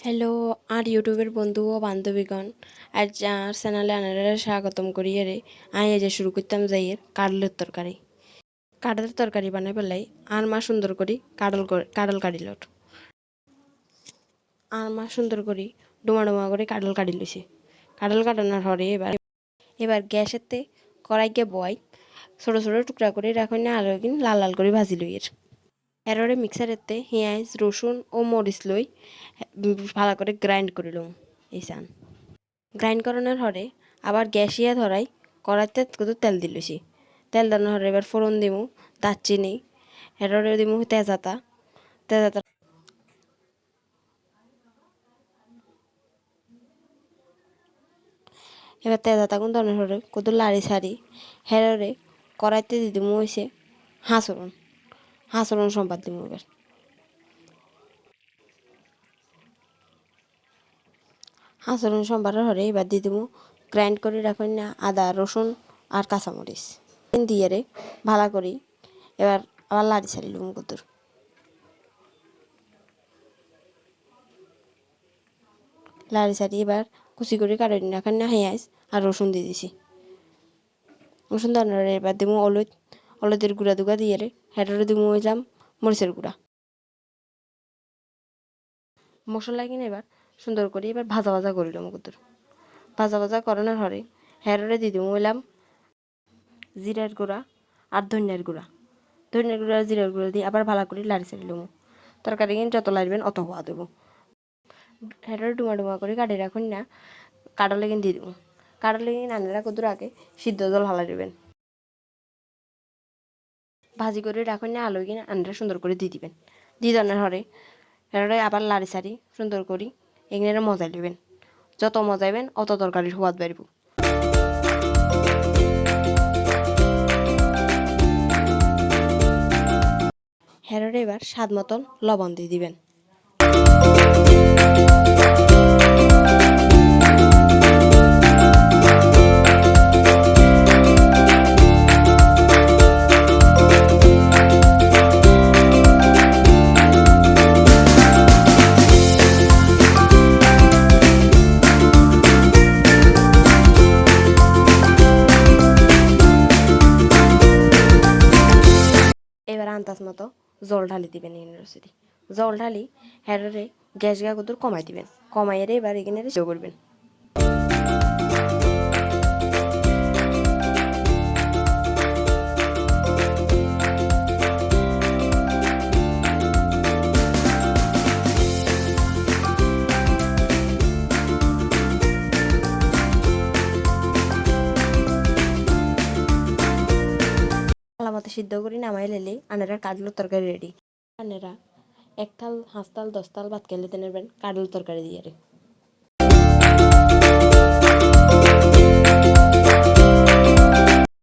hello আর ইউটিউবের বন্ধু ও বান্ধবীগণ আজ আর চ্যানেলে আনারা স্বাগতম করিয়ে রে আই যে শুরু করতাম যাইয়ের কাডলের তরকারি বানাই পেলাই আর মা সুন্দর করি কাডল কাটিলট আর মা সুন্দর করি ডুমা ডুমা করে কাডল কাটি লইছে কাডল কাটানোর হরে এবার গ্যাসেতে কড়াই গিয়ে বয় ছোটো ছোটো টুকরা করে রাখুন না আলু কিন লাল লাল করে ভাজি লইয়ের এরপরে মিক্সারেতে পেঁয়াজ রসুন ও মরিচ লই ভালো করে গ্রাইন্ড করে লম এই চান গ্রাইন্ড করানোর হরে আবার গ্যাসিয়া ধরাই কড়াইতে কত তেল দিলছি তেল দেওয়ার হরে এবার ফোড়ন দিমু দারচিনি এরপরে দিমু তেজাতা তেজাতা এবার তেজাতা গুণ দেওয়ার হরে কত লাড়ি সারি হেররে কড়াইতে দিয়ে দিমু হয়েছে হাঁসরণ সম্বাদ দিমু এবার হাঁসরণ সম্বারের হরে এবার দিয়ে দিমু গ্রাইন্ড করে রাখুন না আদা রসুন আর কাঁচামরিচ দিয়ে রে ভালো করি এবার আবার লাড়ি ছাড়ি লুম কতুর লাড়ি ছাড়ি এবার কুচি করে কাটি রাখেন না পেঁয়াজ আর রসুন দিয়ে দিছি রসুন দেওয়ার এবার দিমু হলুদের গুঁড়া দুগা দিয়ে রে হেঁটে দিমু হইলাম মরিচের গুঁড়া মশলা কিনে এবার সুন্দর করে এবার ভাজা ভাজা করিলাম কতুর ভাজা ভাজা করানোর হরে হেঁটে দিয়ে দিমু হইলাম জিরার গুঁড়া আর ধনিয়ার গুঁড়া জিরার গুঁড়া দিয়ে আবার ভালো করে লাড়ি ছাড়ি লমু তরকারি কিনে যত লাড়বেন অত হওয়া দেবো হেঁটে ডুমা ডুমা করে কাটি রাখুন না কাটালে কিনে দিয়ে দেবো কাটালে কিনে আনারা কদুর আগে সিদ্ধ জল হালা দেবেন ভাজি করে রাখুন না আলু কিনে আনারা সুন্দর করে দিয়ে দিবেন দিয়ে দেওয়ার হরে হেঁটে আবার লাড়ি ছাড়ি সুন্দর করি এখানে মজাই নেবেন যত মজাইবেন অত তরকারির স্বাদ বাড়ব হেঁটে এবার স্বাদ মতন লবণ দিয়ে দিবেন এবার আন্দাজ মতো জল ঢালি দিবেন এখানে রসিদি জল ঢালি হেঁটে গ্যাস গা কদুর কমাই দিবেন কমাইয়ের এবার এখানে সেও করবেন মতো সিদ্ধ করে নামাই লেলে আনারা কাডলের তরকারি রেডি আনারা 1 থাল 5 থাল 10 থাল ভাত খেলে নেবেন কাডল তরকারি দিয়ে